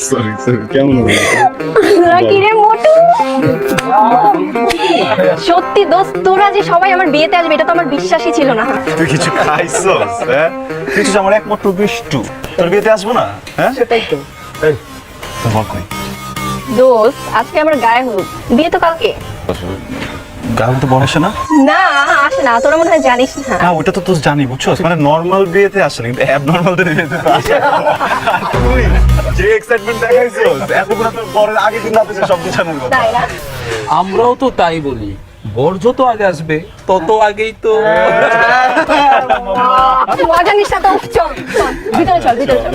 Sorry sorry, কেমন হবে? কিরে মোটু, সত্যি দোস্ত তোরা যে সবাই আমার বিয়েতে আসবে এটা তো আমার বিশ্বাসই ছিল না। তুই কিছু খাইছস? হ্যাঁ, তুই তো আমার একমাত্র বিষ্টু, তোর বিয়েতে আসবো না? হ্যাঁ সেটাই তো এই তোর বল কই? দোস্ত, আজকে আমার গায়ে হলুদ, বিয়ে তো কালকে। গান তো বড় আসে না? না আসে না, তোরা মনে হয় জানিস না। না ওটা তো তুই জানি, বুঝছস, মানে নরমাল বিয়েতে আসে না, কিন্তু অ্যাবনরমালদের বিয়েতে তো আসে। তুই যে এক্সাইটমেন্ট দেখাইছস এতগুলো তো পরের আগের দিন রাতে সব বিছানোর কথা। তাই না? আমরাও তো তাই বলি, বর যত আগে আসবে তত আগেই তো। মজা নিস না তো, চল চল, ভিতরে চল, ভিতরে চল।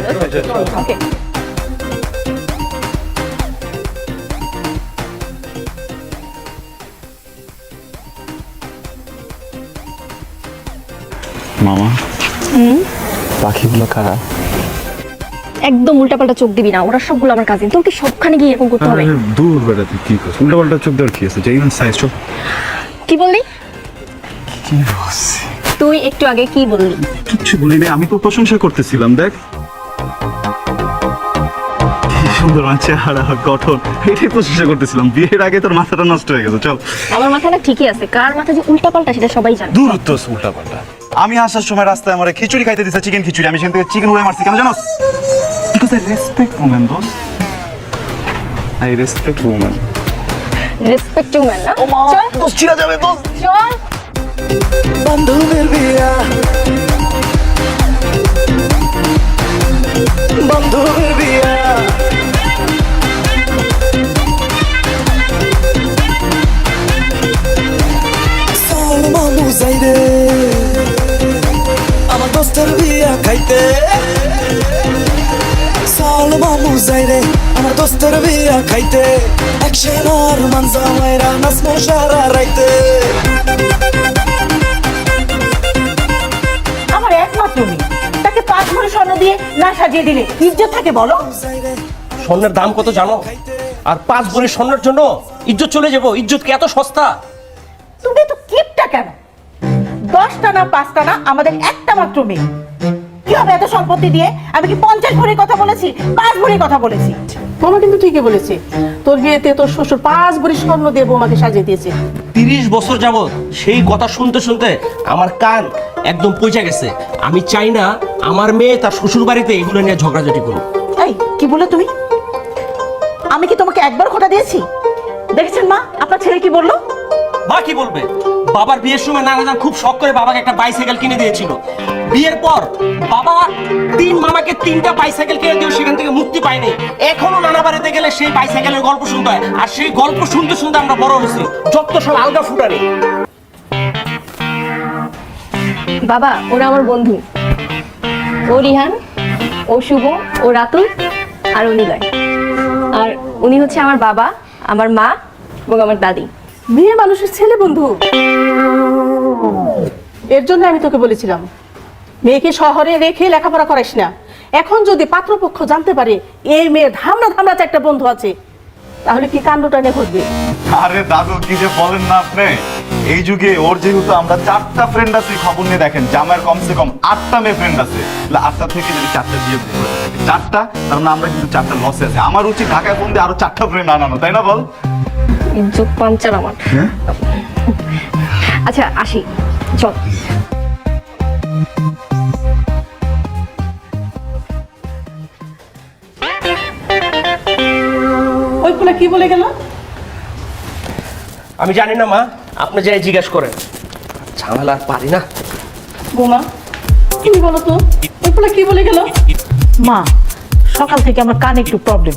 ওকে। মামা পাখিগুলো কারা? একদম উল্টাপাল্টা চোখ দিবি না, ওরা সবগুলো আমার কাজিন, তোকে সবখানে গিয়ে এরকম করতে হবে। দূর বেড়া, তুই কি করছিস? উল্টা পাল্টা চোখ দেওয়ার কি আছে? যেই সাইজ চোখ। কি বললি? কি বলছিস? তুই একটু আগে কি বললি? কিচ্ছু বলিনি, আমি তো প্রশংসা করতেছিলাম। দেখ কি সুন্দর আমার চেহারা গঠন, এটাই প্রশংসা করতেছিলাম। বিয়ের আগে তোর মাথাটা নষ্ট হয়ে গেছে। চল। আমার মাথা না ঠিকই আছে, কার মাথা যে উল্টাপাল্টা সেটা সবাই জানে। দূর তো উল্টা পাল্টা। আমি আসার সময় রাস্তায় আমার খিচুড়ি খাইতে দিছে, চিকেন খিচুড়ি, আমি সেখান থেকে চিকেন উড়ে মারছি। কেন জানোস? বিকজ আই রেসপেক্ট ওমেন দোস্ত, I respect women. Respect to man না? চল দোস্ত ছিড়া যাবে দোস্ত। চল। বন্ধুদের বিয়া, বন্ধুদের বিয়া, সালমা বুঝাইরে আমার দোস্তের বিয়া খাইতে, সালমা বুঝাইরে আমার দোস্তের বিয়া খাইতে, একশন আর মানজা মাইরা নাসমো সারা রাইতে। আমার একমাত্র মেয়ে, তাকে 5 ভরি স্বর্ণ দিয়ে না সাজিয়ে দিলে ইজ্জত থাকে বলো? স্বর্ণের দাম কত জানো? আর 5 ভরি স্বর্ণের জন্য ইজ্জত চলে যাবো? ইজ্জত কি এত সস্তা? তুমি তো কিপটা কেন? 10টা না 5টা না, আমাদের একটা মাত্র মেয়ে, কি হবে এত সম্পত্তি দিয়ে? আমি কি 50 ভরির কথা বলেছি, 5 ভরির কথা বলেছি? মামা কিন্তু ঠিকই বলেছে, তোর বিয়েতে তোর শ্বশুর 5 ভরি স্বর্ণ দিয়ে বৌমাকে সাজিয়ে দিয়েছে। 30 বছর যাবত সেই কথা শুনতে শুনতে আমার কান একদম পচে গেছে। আমি চাই না আমার মেয়ে তার শ্বশুর বাড়িতে এগুলো নিয়ে ঝগড়াঝাটি করুক। এই কি বলে তুমি? আমি কি তোমাকে একবার কথা দিয়েছি? দেখেছেন মা, আপনার ছেলে কি বললো? মা কি বলবে? বাবার বিয়ের সময় নানাজান খুব শখ করে বাবাকে একটা বাইসাইকেল কিনে দিয়েছিল। বিয়ের পর বাবা 3 মামাকে 3টা বাইসাইকেল কিনে দিয়েও সেখান থেকে মুক্তি পায়নি। এখনো নানা বাড়িতে গেলে সেই বাইসাইকেলের গল্প শুনতে হয়, আর সেই গল্প শুনতে শুনতে আমরা বড় হয়েছি। যত সব আলগা ফুটানি। বাবা, ওরা আমার বন্ধু। ও রিহান, ও শুভ, ও রাতুল, আর ও নিলয়। আর উনি হচ্ছে আমার বাবা, আমার মা এবং আমার দাদি। মেয়ে মানুষের ছেলে বন্ধু, এর জন্য আমি তোকে বলেছিলাম মেয়েকে শহরে রেখে লেখাপড়া করাইস না। এখন যদি পাত্রপক্ষ জানতে পারে এই মেয়ের ধামড়া ধামড়া একটা বন্ধু আছে, তাহলে কি কাণ্ডটা নিয়ে ঘটবে? আরে দাদু কি যে বলেন না আপনি, এই যুগে ওর যেহেতু আমরা 4টা ফ্রেন্ড আছি, খবর নিয়ে দেখেন জামাইয়ের কমসে কম 8টা মেয়ে ফ্রেন্ড আছে। 8টা থেকে যদি 4টা বিয়ে করে থাকে, 4টা, তার মানে আমরা কিন্তু 4টা লসে আছে। আমার উচিত ঢাকায় ফোন দিয়ে আরো 4টা ফ্রেন্ড আনানো, তাই না বল? ইজ্জত পাঞ্চার আমার। আচ্ছা আসি, চল। ওই ফুলে কি বলে গেল? আমি জানি না মা, আপনি যাই জিজ্ঞেস করেন। ঝামেলা আর পারি না। বোমা তুমি বলো তো, ওই ফুলে কি বলে গেল? মা, সকাল থেকে আমার কানে একটু প্রবলেম,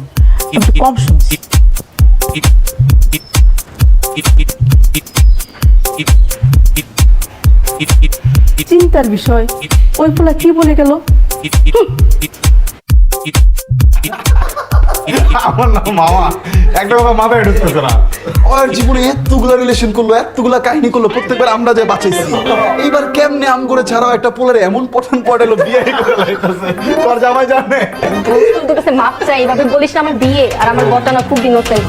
একটু কম শুনছি। চিন্তার বিষয়, ওই ফুলা কি বলে গেল? আমার নাম মামা, একটা কথা মাথায় ঢুকতেছে না। ওর জীবনে এতগুলা রিলেশন করলো, এতগুলা কাহিনী করলো, প্রত্যেকবার আমরা যে বাঁচাইছি। এইবার কেমনে আম করে ছাড়াও একটা পোলারে এমন পঠন পড়ালো, বিয়ে করে লাইতেছে। তোর জামাই জানে? তোর কাছে মাপ চাই, এভাবে বলিস না। আমার বিয়ে আর আমার বর্তা না খুব ইনোসেন্ট।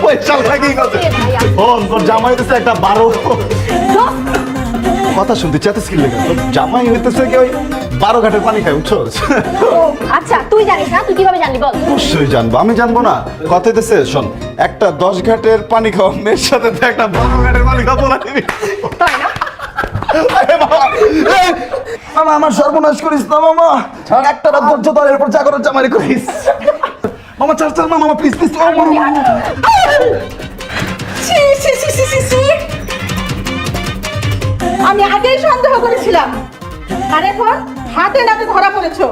ওই শালা কি করছে? তোর জামাই হইতেছে একটা 12 কথা শুনতে চাইতেছ কি লেগে? তোর জামাই হইতেছে কি ওই 12 ঘাটের পানি খাই, বুঝছো? ও আচ্ছা, তুই জানিস না, তুই কিভাবে জানলি বল? অবশ্যই জানবো, আমি জানবো না? কথা হইতেছে, শোন, একটা 10 ঘাটের পানি খাওয়া মেয়ের সাথে তো একটা 12 ঘাটের পানি খাবো না দিবি। তাই না? আরে বাবা, এই, মামা আমার সর্বনাশ করিস না মামা, একটা রাত ধৈর্য ধর, এরপর যা করার জামারি করিস। মামা চার চার না মামা, প্লিজ প্লিজ। ছি, ছি, ছি, ছি, ছি, ছি। আমি আগেই সন্দেহ করেছিলাম, আর এখন হাতে নাতে ধরা পড়েছো।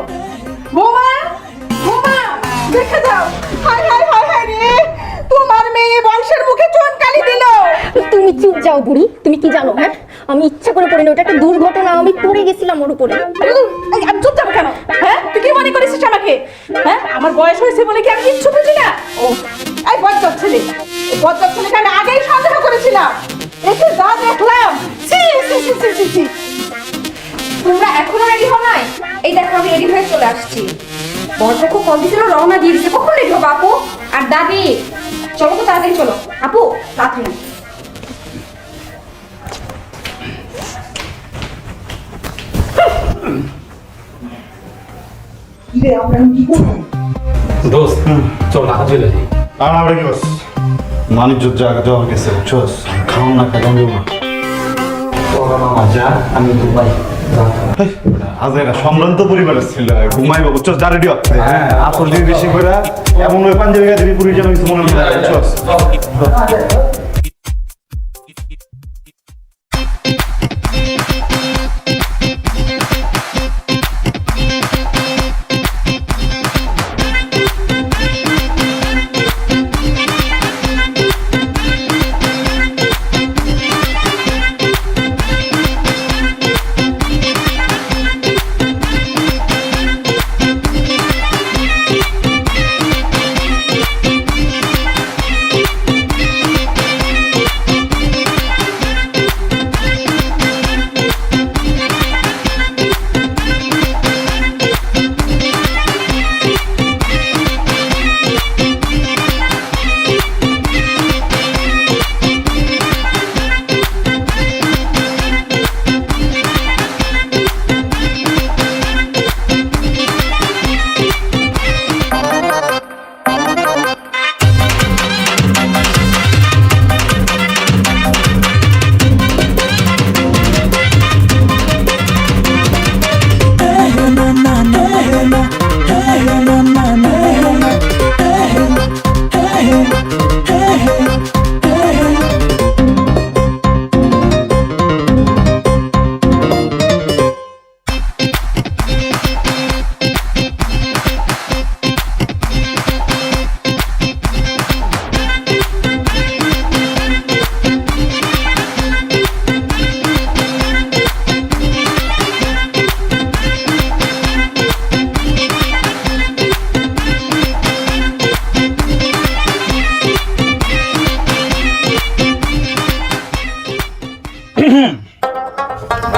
বৌমা, বৌমা, দেখে যাও। হায় হায় হায় হায় রে, তোমার মেয়ে বংশের মুখে চুনকালি দিল। তুমি চুপ যাও বুড়ি, তুমি কি জানো? হ্যাঁ, আমি ইচ্ছা করে পড়িনি, ওটা একটা দুর্ঘটনা, আমি পড়ে গেছিলাম ওর উপরে। এই, আমি চুপ যাবো কেন? হ্যাঁ, তুই কি মনে করেছিস আমাকে? হ্যাঁ, আমার বয়স হয়েছে বলে কি আমি কিচ্ছু বুঝি না? ও, এই বজ্জাত ছেলে, এই বজ্জাত ছেলেকে আমি আগেই সন্দেহ করেছিলাম। এসে যা দেখলাম, ছি ছি ছি ছি ছি ছি। তোমরা এখনো রেডি হও নাই? এই দেখো আমি রেডি হয়ে চলে আসছি। বরপক্ষ কল দিছিল, রওনা দিয়ে দিছে। কখন রেডি হবো আপু আর দাদি? চলো তো তাড়াতাড়ি চলো আপু, তাড়াতাড়ি। দোস্ত চল ঢাকা চলে যাই। আর আমরা কি বস মানিজ্য জায়গা যাওয়ার গেছে, বুঝছস? খাওন না খাওয়া যাবো। যা, আমি দুবাই। আজ এরা সম্ভ্রান্ত পরিবারের ছিল, ঘুমাইবো, বুঝছস? যা রেডি হচ্ছে, হ্যাঁ, আসল যদি বেশি করে এমন ওই পাঞ্জাবি গায়ে দিবি, পুরী যেন কিছু মনে না হয়, বুঝছস?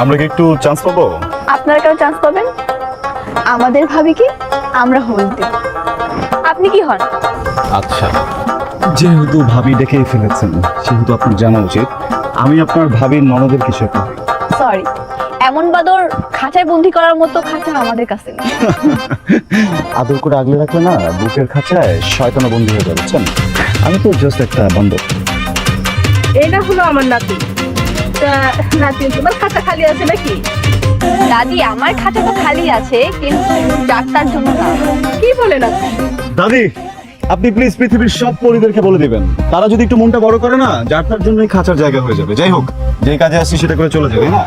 আমরা কি একটু চান্স পাবো? আপনারা কেন চান্স পাবেন? আমাদের ভাবি কি, আমরা হোল্ড দেব। আপনি কি হন? আচ্ছা, যেহেতু ভাবি ডেকে ফেলেছেন, সেহেতু আপনার জানা উচিত আমি আপনার ভাবির ননদের কিছু একটা হই। সরি, এমন বাদর খাঁচায় বন্দি করার মতো খাঁচা আমাদের কাছে নেই। আদর করে আগলে রাখলে না, বুকের খাঁচায় শয়তানা বন্দী হয়ে যাবে, বুঝছেন? আমি তো জাস্ট একটা বান্দর। এটা হলো আমার নাতি। তা নাতি, তোমার খাতা খালি আছে নাকি? দাদি, আমার খাঁচা তো খালি আছে, কিন্তু ডাক্তার জন্য না। কি বলেন আপনি? দাদি, আপনি প্লিজ পৃথিবীর সব পরিদেরকে বলে দিবেন, তারা যদি একটু মনটা বড় করে না, যার তার জন্যই খাঁচার জায়গা হয়ে যাবে। যাই হোক, যে কাজে আসছি সেটা করে চলে যাবে, না?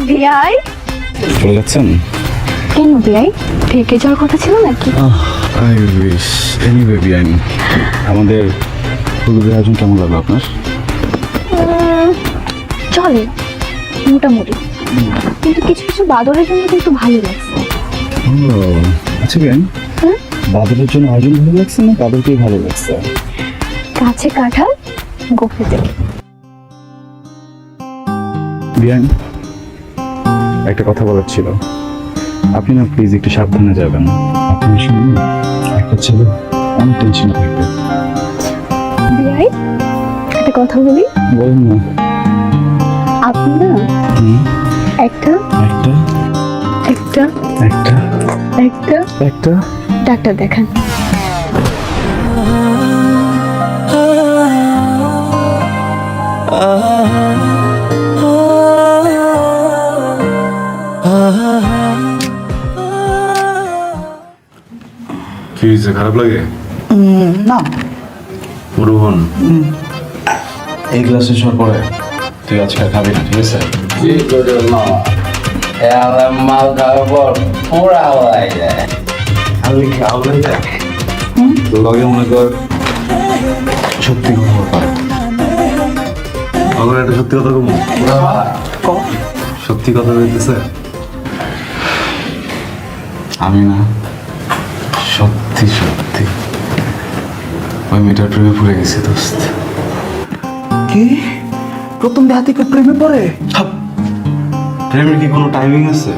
বিয়াই? চলে যাচ্ছেন? কেন বিয়াই? থেকে যাওয়ার কথা ছিল নাকি? I wish. এনিওয়ে বিআইন, আমাদের হলুদের আয়োজন কেমন লাগলো আপনার? চলে মোটামুটি, কিন্তু কিছু কিছু বাদরের জন্য কিন্তু ভালো লাগছে। আচ্ছা বিআইন, বাদলের জন্য আয়োজন ভালো লাগছে না বাদলকেই ভালো লাগছে? কাছে কাঁঠাল গোফে তেল। বিয়ান, একটা কথা বলার ছিল। আপনি না প্লিজ একটু সাবধানে যাবেন। আপনি শুনুন, একটা ছেলে অনেক টেনশন থাকবে। বিয়াই, একটা কথা বলি। বলুন না। আপনি না একটা একটা একটা একটা একটা একটা ডাক্তার দেখান। কি হয়েছে, খারাপ লাগে? না রোহন, এই ক্লাস শেষ হওয়ার পরে তুই আজকে আর খাবি না, ঠিক আছে? মাল খাওয়ার পর পুরা হয়ে যায়। আমি কি আউলাই যায়? তোর লগে মনে কর সত্যি কথা বলতে আমার একটা সত্যি কথা কমু। সত্যি কথা বলতেছে আমি না সত্যি সত্যি ওই মেয়েটার প্রেমে পড়ে গেছি দোস্ত। কি প্রথম দেহাতে কেউ প্রেমে পড়ে? প্রেমের কি কোনো টাইমিং আছে?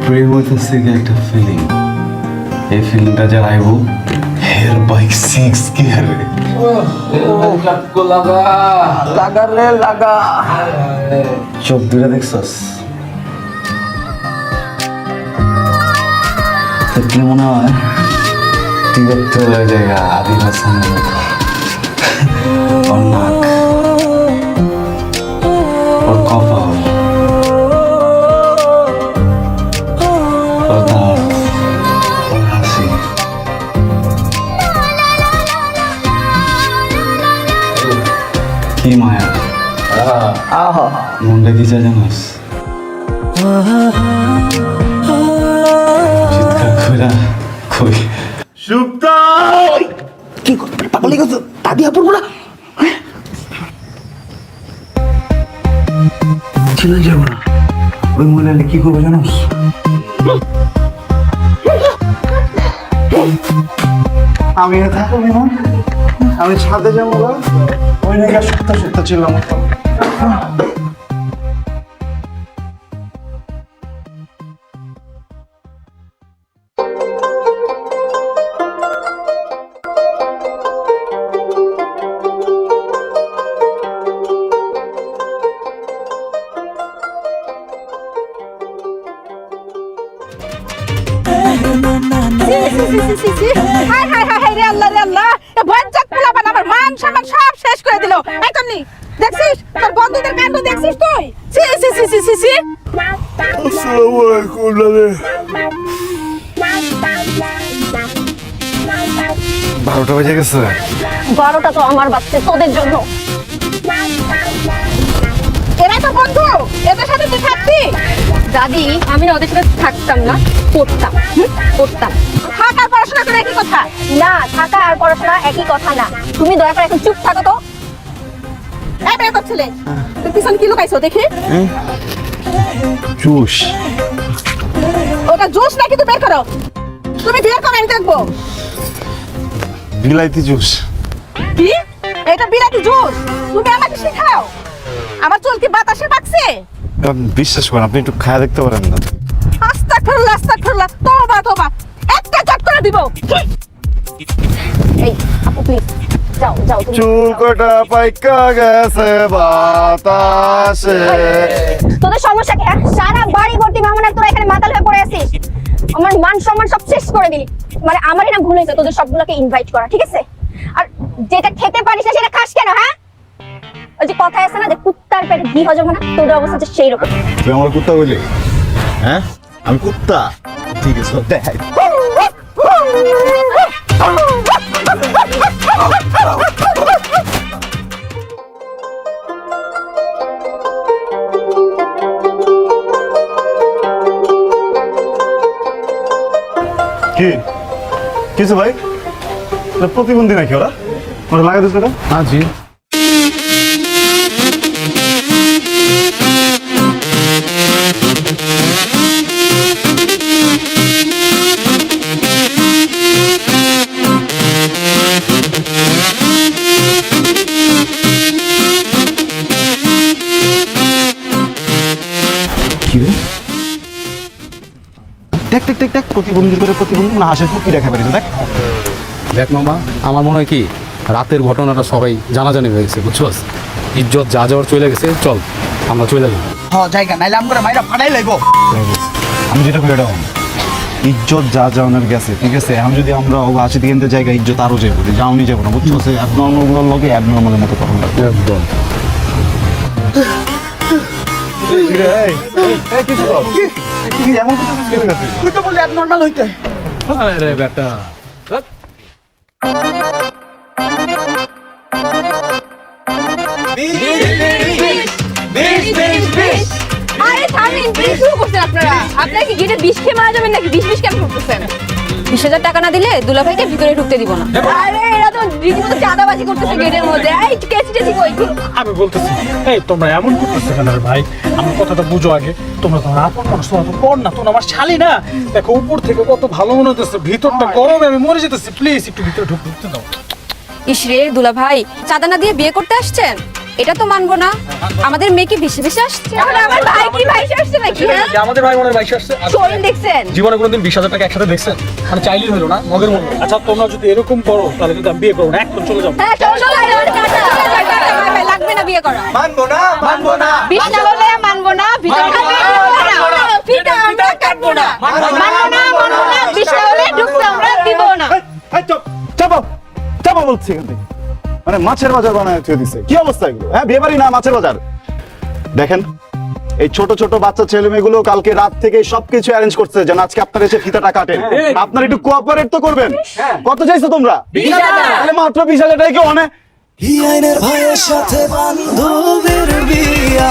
প্রেম হইতেছে কি একটা ফিলিং, এই ফিলিংটা যার আইব হেয়ার বাইক 6 গিয়ারে। লাগা রে লাগা। চোখ দূরে দেখছস? দেখলে মনে হয় টিবেটের ওই জায়গা আদিল হাসানের মতো। ওর নাক, ওর কপাল, ওর দাঁত, ওর হাসি। কি মায়া, মনটা কি চায় জানোস? চিৎকার কইরা কই সুপ্তা! কি পাগলি গেছো? দাদি আপুর বলা চলে যাবো না। ওই মহিলা কি করবো জানোস? আমি আর থাকবো না, আমি ছাদে যাবো না। ওই নাকি সপ্তাহ সপ্তাহ ছিলাম। হাই হাই হাই হাই রে আল্লাহ রে আল্লাহ, এ বজ্জাত পোলাপান আমার মান সম্মান সব শেষ করে দিল। এই তন্নি, দেখছিস তোর বন্ধুদের কাণ্ড দেখছিস তুই? সি সি সি সি সি সি। আসসালামু আলাইকুম দাদা। 12টা বেজে গেছে। 12টা তো আমার বাচ্চা তোদের জন্য। এরা তো বন্ধু, এদের সাথে তুই থাকবি? দাদি, আমি না ওদের সাথে থাকতাম না, পড়তাম। পড়তাম থাক আর পড়াশোনা করে একই কথা। না, থাকা আর পড়াশোনা একই কথা না। তুমি দয়া করে এখন চুপ থাকো তো। এই বের কর ছেলে, তুই পিছন কি লুকাইছো দেখি? জুস। ওটা জুস নাকি তুই বের করো? তুমি বের করো, আমি দেখবো। বিলাইতি জুস। কি? এটা বিলাতি জুস? তুমি আমাকে শেখাও? আমার চুল কি বাতাসে পাকছে? বিশ্বাস করেন, আপনি একটু খায়া দেখতে পারেন না? আস্তাগফিরুল্লাহ আস্তাগফিরুল্লাহ, তওবা তওবা, একটা চট করে দিব। এই আপু প্লিজ যাও যাও তুমি। চুল কটা পাইকা গেছে বাতাসে। তোদের সমস্যা কি? সারা বাড়ি ভর্তি মামুন আর তোরা এখানে মাতাল হয়ে পড়ে আছিস। আমার মান সম্মান সব শেষ করে দিলি। মানে আমারই না ভুল হয়েছে তোদের সবগুলোকে ইনভাইট করা, ঠিক আছে? আর যেটা খেতে পারিস না সেটা খাস কেন? হ্যাঁ, ওই যে কথায় আছে না যে কুত্তার পেটে ঘি হজম হয় না, তোদের অবস্থা হচ্ছে সেই রকম। তুই আমার কুত্তা বলি? হ্যাঁ, আমি কুত্তা? ঠিক আছে, দেখ। কি কিছু ভাই, প্রতিবন্ধী নাকি ওরা? ওরা লাগাই দিচ্ছে? হ্যাঁ জি। প্রতিবন্ধী করে প্রতিবন্ধী না হাসির ফুকি দেখা পারি দেখ। দেখ মামা, আমার মনে হয় কি রাতের ঘটনাটা সবাই জানাজানি হয়ে গেছে, বুঝছস? ইজ্জত যা যাওয়ার চলে গেছে, চল আমরা চলে যাই। জায়গা নাইলে আমরা মাইরা ফাটাই লাগবো। আমি যেটা করে এটা ইজ্জত যা যাওয়ার গেছে, ঠিক আছে? এখন যদি আমরা হাসি দিকে জায়গা ইজ্জত আরো যাবো, যাওনি যাবো না, বুঝছো? অ্যাবনর্মাল লোকে অ্যাবনর্মালের মতো কথা লাগবে একদম। তুই তো বললি নর্মাল হইতে। আরে বেটা, আরে থামেন, কি শুরু করছেন আপনারা? আপনারা কি গেটে বিষ খেয়ে মারা যাবেন নাকি? বিষ কেন করতেছেন? 20,000 টাকা না দিলে দুলাভাইকে ভিতরে ঢুকতে দিব না। আরে এরা তো রীতিমতো চাঁদাবাজি করতেছে গেটের মধ্যে। এই কেচি কই? আমি বলতেছি, এই তোমরা এমন করতেছো কেন রে ভাই? আমার কথাটা বুঝো আগে। তোমরা তো আপন মানুষ, তোমরা তো পড় না, তোমরা আমার শালি না। দেখো উপর থেকে কত ভালো মনে হতেছে, ভিতরটা গরমে আমি মরে যেতেছি। প্লিজ একটু ভিতরে ঢুকতে দাও। ইসরে দুলাভাই, চাঁদা না দিয়ে বিয়ে করতে আসছেন? এটা তো মানবো না। আমাদের মেয়ে কি বেশি বেশি আসছে? তাহলে আমার ভাই কি ভাইসে আসছে নাকি? হ্যাঁ? আমাদের ভাই বোনের বাইশ আসছে। শরীর দেখছেন? জীবনে কোনোদিন 20,000 টাকা একসাথে দেখছেন? মানে চাইলেই হলো না, মগের মতো। আচ্ছা তোমরা যদি এরকম করো তাহলে কিন্তু আমি বিয়ে করবো না, এখন চলে যাবো। হ্যাঁ চলো লাগবে না বিয়ে করা। মানবো না। বিষ না বলে মানবো না, ভিতরে ফিটা আমরা কাটবো না। মানবো না, বিষ না বলে ঢুকতে আমরা দিব না। চাপা বলছি এখান থেকে। মানে মাছের বাজার বানায় থুয়ে দিছে, কি অবস্থা এগুলো? হ্যাঁ, বিয়ে বাড়ি না মাছের বাজার। দেখেন, এই ছোট ছোট বাচ্চা ছেলে মেয়েগুলো কালকে রাত থেকে সবকিছু অ্যারেঞ্জ করছে যেন আজকে আপনারা এসে ফিতাটা কাটেন। আপনারা একটু কোঅপারেট তো করবেন। কত চাইছো তোমরা? 20,000। তাহলে মাত্র 20,000 টাকা কি অনেক? হিয়াইনের ভাইয়ের সাথে বান্ধবীর বিয়া।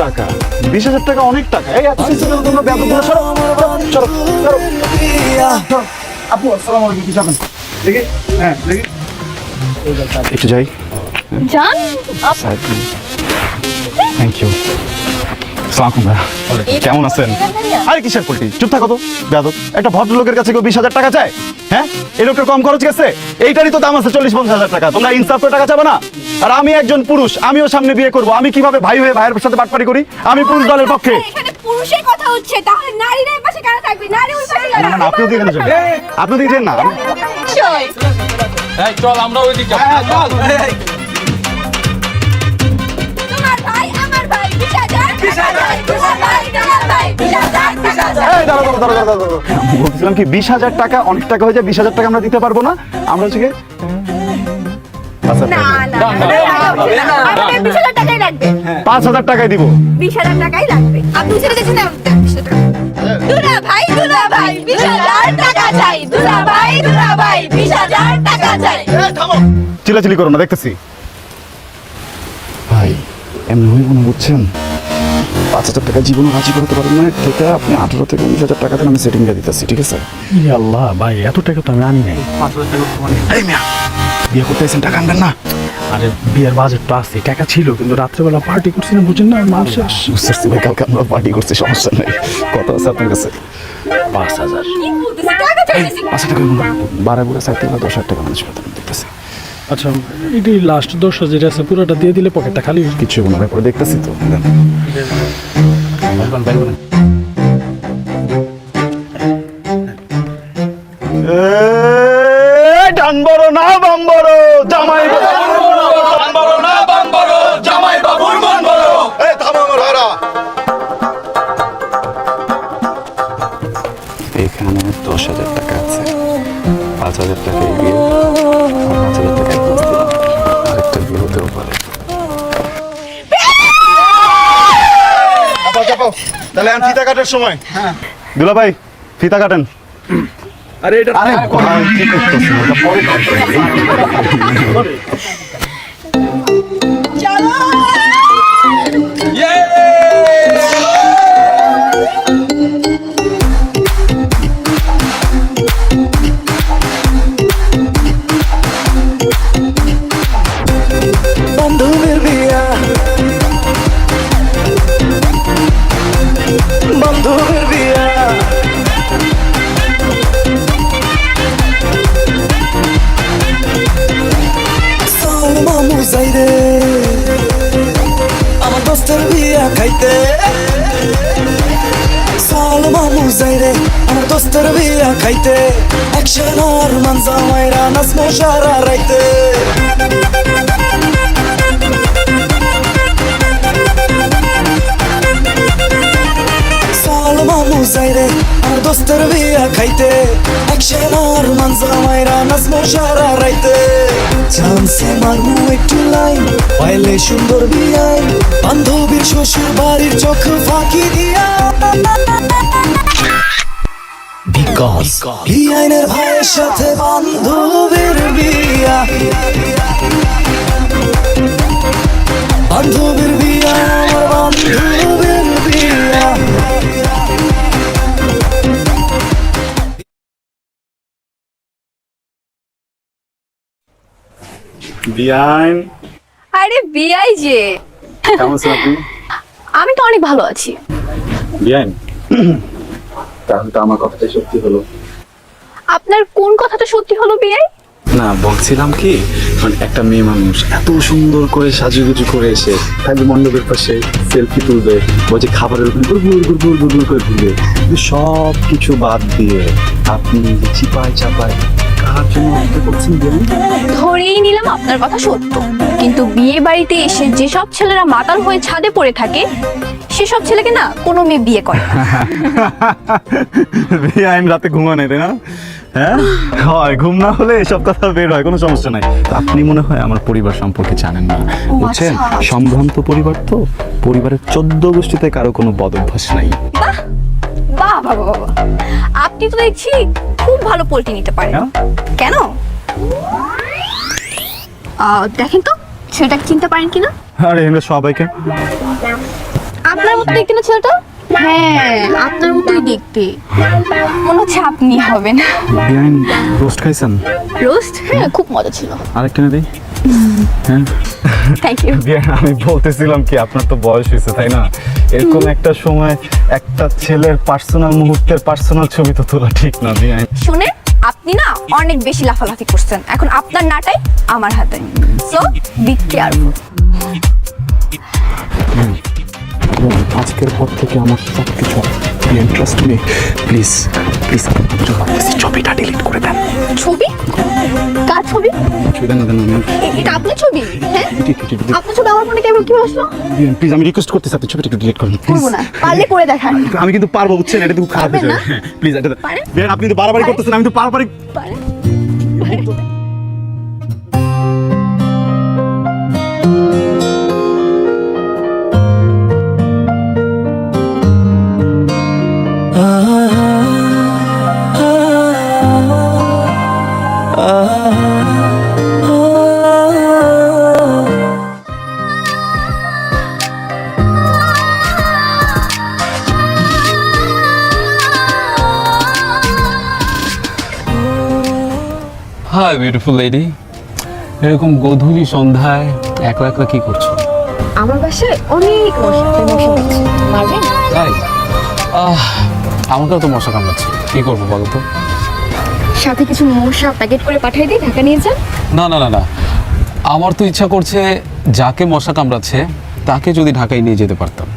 টাকা 20,000 টাকা অনেক টাকা। এই এত কিছু তোমরা বেতন সরো সরো সরো। বিয়া। আপু আসসালামু আলাইকুম, কি যাবেন? দেখি, হ্যাঁ দেখি, একটু যাই। জান থ্যাংক ইউ। আসসালামু আলাইকুম, কেমন আছেন? আরে কিসের পল্টি, চুপ থাকো তো বেয়াদব। একটা ভদ্রলোকের কাছে কেউ 20,000 টাকা চায়? হ্যাঁ, এই লোকটা কম খরচ গেছে। এইটারই তো দাম আছে 40-50,000 টাকা। তোমরা ইনসাফ করে টাকা চাবে না? আর আমি একজন পুরুষ, আমিও সামনে বিয়ে করব। আমি কিভাবে ভাই হয়ে ভাইয়ের সাথে বাটপারি করি? আমি পুরুষ দলের পক্ষে। এখানে পুরুষের কথা হচ্ছে, তাহলে নারীরা এই পাশে কেন থাকবে? নারী ওই পাশে না না, আপনিও দিয়ে যাবেন, আপনিও দিয়ে না। এই চল আমরা ওই দিকে তোমার ভাই আমার ভাই 20,000 তোমার ভাই আমার ভাই 20,000 এই দাঁড়াও, দাঁড়াও, দাঁড়াও, দাঁড়াও। আমি বলছিলাম কি 20,000 টাকা অনেক টাকা হয়ে যায়। 20,000 টাকা আমরা দিতে পারবো না। আমরা হচ্ছে কি না না আমাদের 20,000 টাকাই লাগবে। 5,000 টাকায় দিব। 20,000 টাকাই লাগবে। আপনি ছেড়ে দিয়েছেন না? দুলা ভাই 20,000 টাকা চাই। দুলা ভাই 20,000 টাকা চাই। চিল্লাচিল্লি করো না, দেখতেছি। ভাই এমনি হইব না, বুঝছেন? 5,000 টাকা জীবনে রাজি করতে পারবেন না, ঠিক আছে? আপনি 18 থেকে 19,000 টাকা দেন, আমি সেটিং দিয়ে দিতেছি, ঠিক আছে? ইয়া আল্লাহ ভাই, এত টাকা তো আমি আনি নাই। এই মিয়া, বিয়ে করতে এসেছেন, টাকা আনবেন না? আরে বিয়ের বাজেট তো আছে, টাকা ছিল, কিন্তু রাত্রেবেলা পার্টি করছি না, বুঝেন না মানুষের। বুঝতেছি ভাই, কালকে আমরা পার্টি করছি, সমস্যা নেই। কত আছে আপনার কাছে? 5,000। কি বলতেছে? টাকা চাইতেছি। 5,000 টাকা বাড়ায় বুড়ে চাইতে গেলে 10,000 টাকা মানুষ বেতন দিতেছে। আচ্ছা এটি লাস্ট 10,000 যেটা আছে পুরোটা দিয়ে দিলে পকেটটা খালি। কিছু কোনো ব্যাপারে দেখতেছি তো। ডান বড় না বাম বড়, জামাই এখানে 10,000 টাকা আছে। 5,000 টাকা এগিয়ে 5,000 টাকা অ্যাডভান্স দিলাম। আরেকটা বিয়ে হতেও পারে। তাহলে ফিতা কাটার সময়। দুলা ভাই ফিতা কাটেন। আরে এটা আরে ভাই কি করতেছেন? এটা পরে কাটবেন। বান্ধবীর বিয়া। বান্ধবীর বিয়া। চল মামু যাই রে আমার দোস্তের বিয়া খাইতে। চল মামু বুঝাই রে আমার দোস্তের বিয়া খাইতে অ্যাকশন আর মানজা মাইরা নাচমো সারা রাইতে সালমা বুঝাই রে আমার দোস্তের বিয়া খাইতে অ্যাকশন আর মানজা মাইরা নাচমো সারা রাইতে চান্সে মারমু একটু লাইন পাইলে সুন্দর বিয়াই বান্ধবীর শ্বশুর বাড়ির চোখ ফাঁকি দিয়া বিকজ বিআইনের ভাইয়ের সাথে বান্ধবীর বিয়া বান্ধবীর বিয়া আমার বান্ধবীর বিয়া বিয়াইন আরে বিআই যে, কেমন আছেন আপনি? আমি তো অনেক ভালো আছি। বিয়াইন তাহলে তো আমার কথাটাই সত্যি হলো। আপনার কোন কথাটা সত্যি হলো বিআই? না বলছিলাম কি মানে একটা মেয়ে মানুষ এত সুন্দর করে সাজুগুজু করে এসে তাহলে মণ্ডপের পাশে সেলফি তুলবে, বলছে খাবারের ওখানে গুড় করে ঘুরবে, কিন্তু সব কিছু বাদ দিয়ে আপনি চিপায় চাপায় কার জন্য অপেক্ষা করছেন বিয়াইন? ধরেই নিলাম আপনার কথা সত্য, কিন্তু বিয়ে বাড়িতে এসে যেসব ছেলেরা মাতাল হয়ে ছাদে পড়ে থাকে সেসব ছেলেকে না কোনো মেয়ে বিয়ে করে না। বিয়াইন রাতে ঘুমানো তাই না? হ্যাঁ হয়, ঘুম না হলে এসব কথা বের হয়, কোনো সমস্যা নাই। আপনি মনে হয় আমার পরিবার সম্পর্কে জানেন না, বুঝছেন? সম্ভ্রান্ত পরিবার তো, পরিবারের 14 গোষ্ঠীতে কারো কোনো বদ অভ্যাস নাই। বাহ বাহ বাবা বাবা, আপনি তো দেখছি খুব ভালো পোল্ট্রি নিতে পারেন। হ্যাঁ? কেন দেখেন তো ছেলেটা চিনতে পারেন কিনা? আরে এমনি সবাইকে আপনার মতো দেখতে না ছেলেটা? হ্যাঁ আপনার মতোই দেখতে, মনে হচ্ছে আপনি হবেন। বিয়াইন রোস্ট খাইছেন? রোস্ট? হ্যাঁ খুব মজা ছিল। আরেকটা না দিই? হ্যাঁ থ্যাংক ইউ। বিয়াইন আমি বলতেছিলাম কি, আপনার তো বয়স হয়েছে তাই না? এরকম একটা সময় একটা ছেলের পার্সোনাল মুহূর্তের পার্সোনাল ছবি তো তোলা ঠিক না বিয়াইন। শুনে আপনি না অনেক বেশি লাফালাফি করছেন, এখন আপনার নাটাই আমার হাতে, সো বি কেয়ারফুল। আজকের পর থেকে আমার সব কিছু ট্রাস্ট মি, প্লিজ প্লিজ ছবিটা ডিলিট করে দেন। ছবি? কার ছবি? দেন দেন এটা আপনার ছবি? হ্যাঁ আপনার ছবি আমার ফোনে কেমন কি আসলো? প্লিজ আমি রিকোয়েস্ট করতেছি আপনি ছবিটা একটু ডিলিট করুন প্লিজ। করবো না, পারলে করে দেখান। আমি কিন্তু পারবো, বুঝছেন? এটা তো খুব খারাপ পারবেন হয়েছে। না? প্লিজ এটা পারেন? বিয়াইন আপনি তো বারবারই করতেছেন, আমি তো বারবারই। পারেন? হাই বিউটিফুল লেডি, এরকম গধূলি সন্ধ্যায় একলা একলা কি করছো? আমার বাসায় অনেক মশা, তাই মশা হচ্ছে। মারবেন? তাই আমাকেও তো মশা কামড়াচ্ছে, কি করবো বলো তো? সাথে কিছু মশা প্যাকেট করে পাঠিয়ে দিই, ঢাকা নিয়ে যান। না না না না, আমার তো ইচ্ছা করছে যাকে মশা কামড়াচ্ছে তাকে যদি ঢাকায় নিয়ে যেতে পারতাম।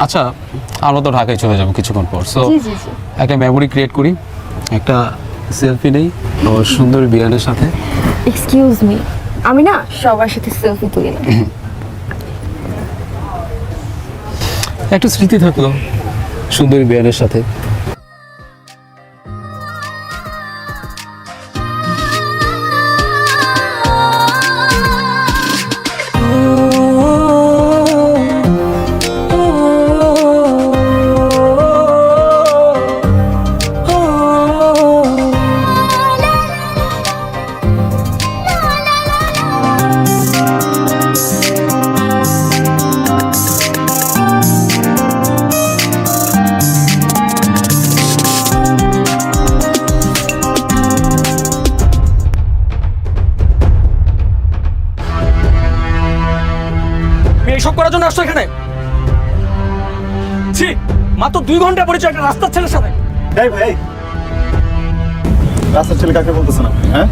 আচ্ছা আমরা তো ঢাকায় চলে যাবো কিছুক্ষণ পর, সো একটা মেমোরি ক্রিয়েট করি, একটা সেলফি নেই ওর সুন্দর বিয়ানের সাথে। এক্সকিউজ মি, আমি না সবার সাথে সেলফি তুলি না। একটা স্মৃতি থাকলো সুন্দর বিয়ানের সাথে। এসব করার জন্য আসছো এখানে? ছি, মাত্র 2 ঘন্টা পরিচয় একটা রাস্তার ছেলের সাথে। এই ভাই, রাস্তার ছেলে কাকে বলতেছেন আপনি? হ্যাঁ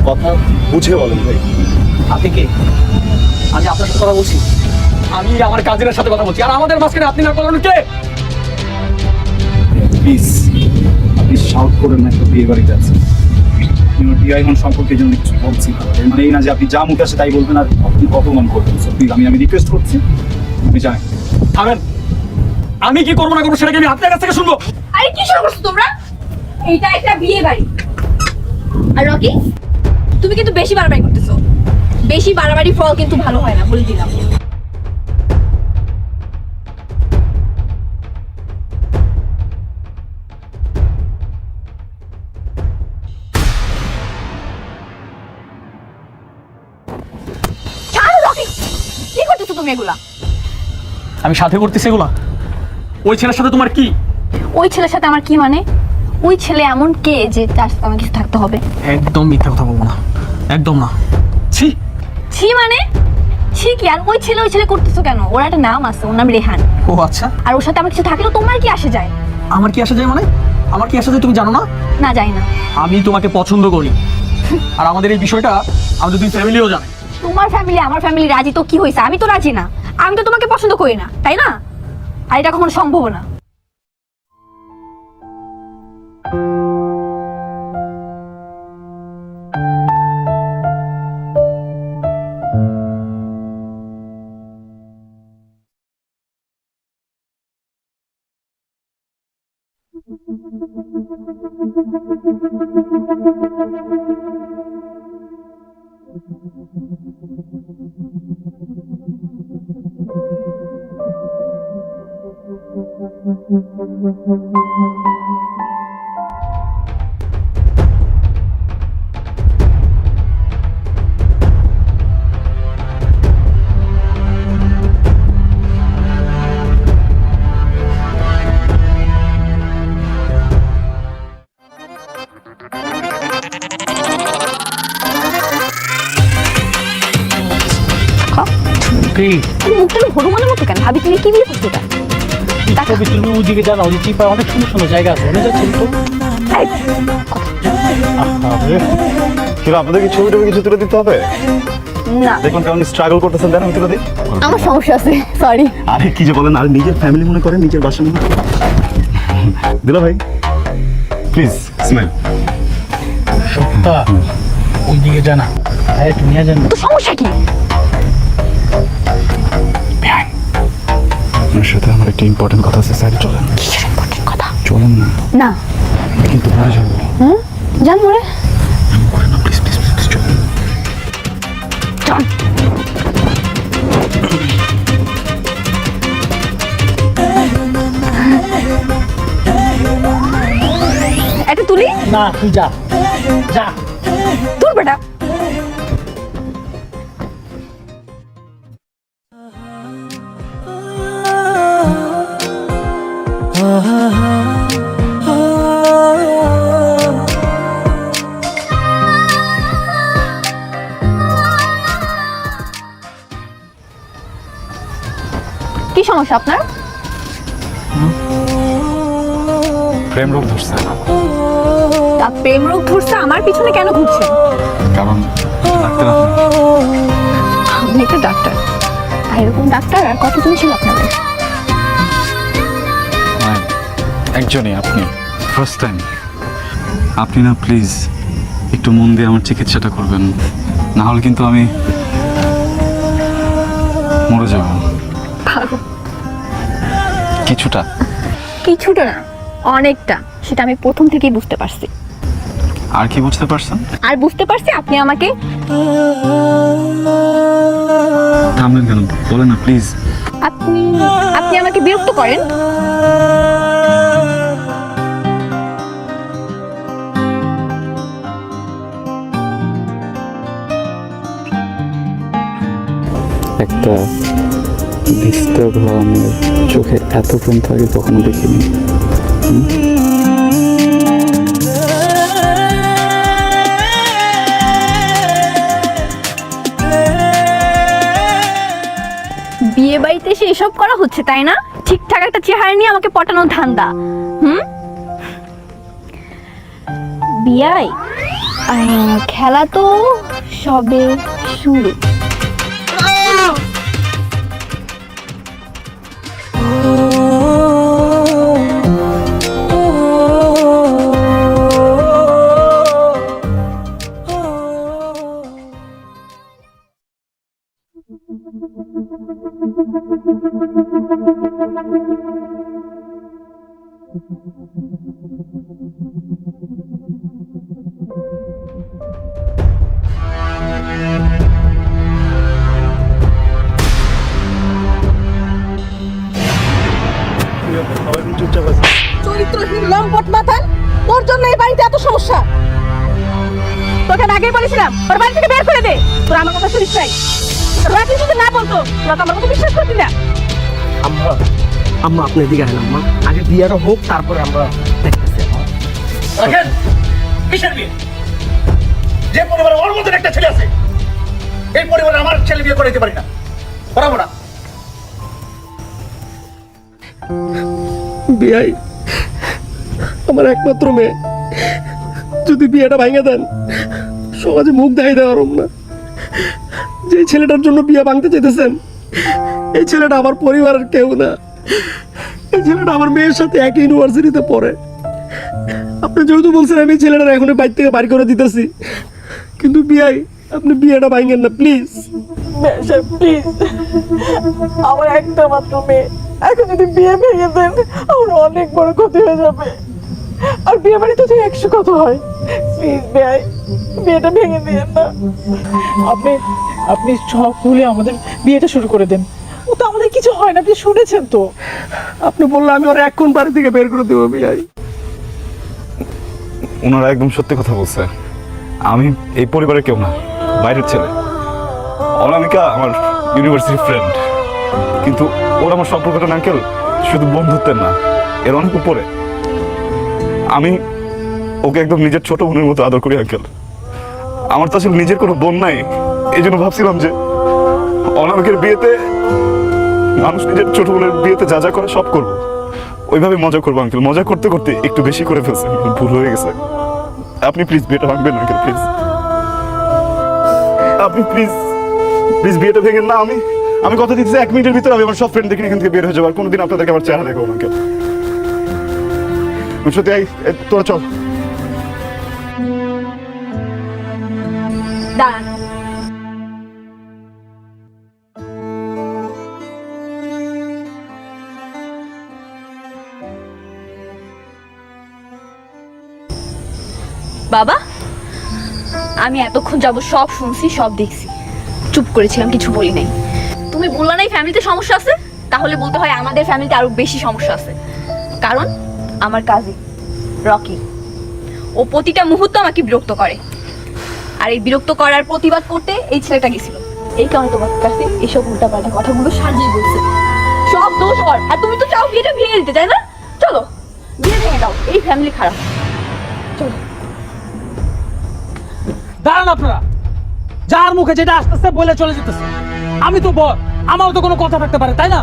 কথা বুঝে বলেন ভাই। আপনি কে? আমি আপনার সাথে কথা বলছি। আমি আমার কাজিনের সাথে কথা বলছি, আর আমাদের মাঝখানে আপনি না বলানো কে? প্লিজ আপনি শাউট করেন না, একটা বিয়ে বাড়িতে আছে। টিয়া এখন সম্পর্কে জন্য কিছু বলছি না, এর মানে এই না যে আপনি যা মুখে আসে তাই বলবেন আর আপনি অপমান করবেন। প্লিজ আমি রিকোয়েস্ট করছি, আপনি যান। থামেন, আমি কি করবো না করবো সেটাকে আমি আপনার কাছ থেকে শুনবো। আরে কি শুরু করছো তোমরা? এটা একটা বিয়ে বাড়ি। আর রকি, তুমি কিন্তু বেশি বাড়াবাড়ি করতেছো। বেশি বাড়াবাড়ি ফল কিন্তু ভালো হয় না, বলে দিলাম। ছাড়ো রকি, কি করতেছো তুমি এগুলা? আমি সাথে করতেছি এগুলা? ওই ছেলের সাথে তোমার কি? ওই ছেলের সাথে আমার কি মানে? ওই ছেলে এমন কে যে তার সাথে আমার কিছু থাকতে হবে? একদম মিথ্যা কথা বলবো না, একদম না। ছি ছি মানে? ছি কি? আর ওই ছেলে করতেছো কেন? ওর একটা নাম আছে, ওর নাম রেহান। ও আচ্ছা, আর ওর সাথে আমার কিছু থাকলেও তোমার কি আসে যায়? আমার কি আসা যায় মানে? আমার কি আসা যায় তুমি জানো না? না, যাই না। আমি তোমাকে পছন্দ করি, আর আমাদের এই বিষয়টা আমাদের দুই ফ্যামিলিও জানে। তোমার ফ্যামিলি আমার ফ্যামিলি রাজি তো কি হয়েছে? আমি তো রাজি না। আমি তো তোমাকে পছন্দ করি না, তাই না? আর এটা কখনো সম্ভব না। কি মুখটা হনুমানের মতো কেন? ভাবি তুমি কি বিয়ে করছো? ছবি তুলবি ওদিকে জানা, ওই চিপায় অনেক সুন্দর সুন্দর জায়গা আছে, ওখানে যাচ্ছি তো। কিন্তু আপনাদের কি ছবি টবি কিছু তুলে দিতে হবে? না, দেখুন কেমন স্ট্রাগল করতেছেন, দেন আমি তুলে দিই। আমার সমস্যা আছে, সরি। আরে কি যে বলেন, আর নিজের ফ্যামিলি মনে করেন, নিজের বাসা মনে করেন। দিলা ভাই প্লিজ স্মাইল। সত্তা ওইদিকে জানা, হ্যাঁ তুমি জানো তো সমস্যা কি? আপনার সাথে আমার একটা ইম্পর্টেন্ট কথা আছে, স্যার চলেন। কিসের ইম্পর্টেন্ট কথা? চলেন না, না, আমি কিন্তু মরে যাবো। জানো রে, করে না প্লিজ প্লিজ প্লিজ চলেন। চল। এটা তুলি না, তুই যা যা। তুল বেটা। কি সমস্যা আপনার? প্রেম রোগ ধরছে। তা প্রেম রোগ ধরছে, আমার পিছনে কেন ঘুরছেন? কারণ ডাক্তার আমি একটা ডাক্তার। আর এরকম ডাক্তার আর কতজন ছিল আপনাদের? একজনই, আপনি ফার্স্ট টাইম। আপনি না প্লিজ একটু মন দিয়ে আমার চিকিৎসাটা করবেন, না হলে কিন্তু আমি মরে যাব। কিছুটা কিছুটা না, অনেকটা। সেটা আমি প্রথম থেকেই বুঝতে পারছি। আর কি বুঝতে পারছেন? আর বুঝতে পারছি আপনি আমাকে থামলেন কেন? বলেন না প্লিজ। আপনি আপনি আমাকে বিরক্ত করেন। একটা ডিস্টার্ব হওয়া আমার চোখে এত প্রেম থাকে কখনো দেখিনি। বিয়ে বাড়িতে এসে এসব করা হচ্ছে, তাই না? ঠিকঠাক একটা চেহারা নিয়ে আমাকে পটানোর ধান্দা। বিয়াই, খেলা তো সবে শুরু। জন্য এই বাড়িতে এত সমস্যা। তোকে আমি আগেই বলেছিলাম ওর বাড়ি থেকে বের করে দে। তোরা আমার কথা শুনিস নাই। রাতে যদি না বলতো তোরা তো আমার কথা বিশ্বাস করতি না। আম্মা আম্মা আপনি এদিকে আসেন আম্মা, আগে বিয়েটা হোক তারপরে আমরা দেখতেছি। রাখেন কিসের বিয়ে? যে পরিবারে ওর মধ্যে একটা ছেলে আছে, এই পরিবারে আমার ছেলে বিয়ে করে দিতে পারি না, করাবো না। বিয়াই আমার একমাত্র মেয়ে, যদি বিয়েটা ভাঙে দেন সমাজে মুখ দেখাই দেওয়ার না। যে ছেলেটার জন্য বিয়ে ভাঙতে চাইতেছেন এই ছেলেটা আমার পরিবারের কেউ না। এই ছেলেটা আমার মেয়ের সাথে একই ইউনিভার্সিটিতে পড়ে। আপনি যেহেতু বলছেন আমি ছেলেটার এখন বাইর থেকে বাড়ি করে দিতেছি, কিন্তু বিয়াই আপনি বিয়েটা ভাঙেন না প্লিজ। প্লিজ, আমার একটা মাত্র মেয়ে, এখন যদি বিয়ে ভেঙে দেন আমার অনেক বড় ক্ষতি হয়ে যাবে। আর বিয়ে বাড়িতে তো 100 কথা হয়। প্লিজ ভাই, বিয়েটা ভেঙে দিয়েন না। আপনি আপনি সব ভুলে আমাদের বিয়েটা শুরু করে দেন। ও তো আমাদের কিছু হয় না, আপনি শুনেছেন তো। আপনি বললে আমি ওর এখন বাড়ি থেকে বের করে দেবো বিয়াই। ওনারা একদম সত্যি কথা বলছে। আমি এই পরিবারের কেউ না, বাইরের ছেলে। অনামিকা আমার ইউনিভার্সিটি ফ্রেন্ড, কিন্তু ওর আমার সম্পর্কটা আঙ্কেল শুধু বন্ধুত্বের না, এর অনেক উপরে। আমি ওকে একদম নিজের ছোট বোনের মতো আদর করি আঙ্কেল। আমার তো আসলে নিজের কোনো বোন নাই, এই জন্য ভাবছিলাম যে অনামিকের বিয়েতে মানুষ নিজের ছোট বোনের বিয়েতে যা যা করে সব করবো, ওইভাবে মজা করবো আঙ্কেল। মজা করতে করতে একটু বেশি করে ফেলছে, ভুল হয়ে গেছে। আপনি প্লিজ বিয়েটা ভাঙবেন না আঙ্কেল, প্লিজ। আপনি প্লিজ প্লিজ বিয়েটা ভেঙেন না। আমি কথা দিচ্ছি 1 মিনিটের ভিতরে আমি আমার সব ফ্রেন্ড দেখে এখান থেকে বের হয়ে যাবো। আর কোনোদিন আপনাদেরকে আমার চেহারা দেখবো আঙ্কেল। সত্যি তোরা চল। দাঁড়ান, বাবা আমি এতক্ষণ যাব সব শুনছি, সব দেখছি, চুপ করেছিলাম, কিছু বলি নাই। তুমি বললা নাই ফ্যামিলিতে সমস্যা আছে, তাহলে বলতে হয় আমাদের ফ্যামিলিতে আরো বেশি সমস্যা আছে। কারণ আমার কাজিন রকি, ও প্রতিটা মুহূর্ত আমাকে বিরক্ত করে। আর এই বিরক্ত করার প্রতিবাদ করতে এই ছেলেটা গেছিল। এই কারণে তোমার কাছে এসব উল্টাপাল্টা কথাগুলো সাজিয়ে বলছে। সব দোষ ওর, আর তুমি তো চাও বিয়েটা ভেঙে দিতে, তাই না? চলো বিয়ে ভেঙে দাও, এই ফ্যামিলি খারাপ। চলো। দাঁড়ান আপনারা, যার মুখে যেটা আসতেছে বলে চলে যেতেছে। আমি তো বল, আমারও তো কোনো কথা থাকতে পারে, তাই না?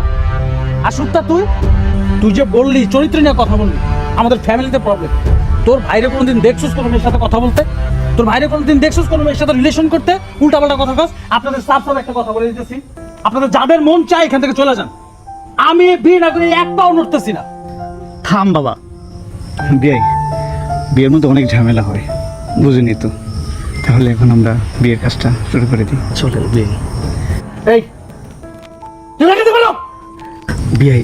আর সুপ্তা তুই যে বললি চরিত্র নিয়ে কথা বললি, আমাদের ফ্যামিলিতে প্রবলেম। তোর ভাইরে কোনোদিন দেখছিস কোনো মেয়ের সাথে কথা বলতে? তোর ভাইরে কোনোদিন দেখছিস কোনো মেয়ের সাথে রিলেশন করতে? উল্টাপাল্টা কথা কস। আপনাদের সাফ একটা কথা বলে দিতেছি, আপনাদের যাদের মন চায় এখান থেকে চলে যান। আমি বিয়ে না করে এক পাও নড়তেছি না। থাম বাবা, বিয়ের মধ্যে অনেক ঝামেলা হয়, বুঝিনি তো। তাহলে এখন আমরা বিয়ের কাজটা শুরু করে দিই। চলেন বিয়ে। এই বিয়াই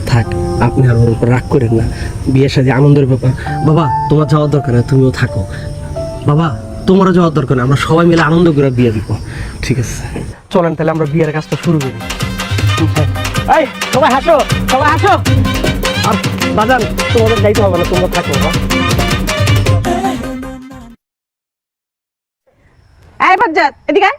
থাক, আপনি আর ওর উপর রাগ করেন না। বিয়ের সাথে আনন্দের ব্যাপার। বাবা তোমার যাওয়ার দরকার না, তুমিও থাকো। বাবা তোমারও যাওয়ার দরকার না, আমরা সবাই মিলে আনন্দ করে বিয়ে দিব। ঠিক আছে, চলেন তাহলে আমরা বিয়ের কাজটা শুরু করি। এই সবাই হাসো, সবাই হাসো। আর বাজান তোমাদের যাইতে হবে না, তোমরা থাকো। এই বাজ্জাত, এদিকে আয়।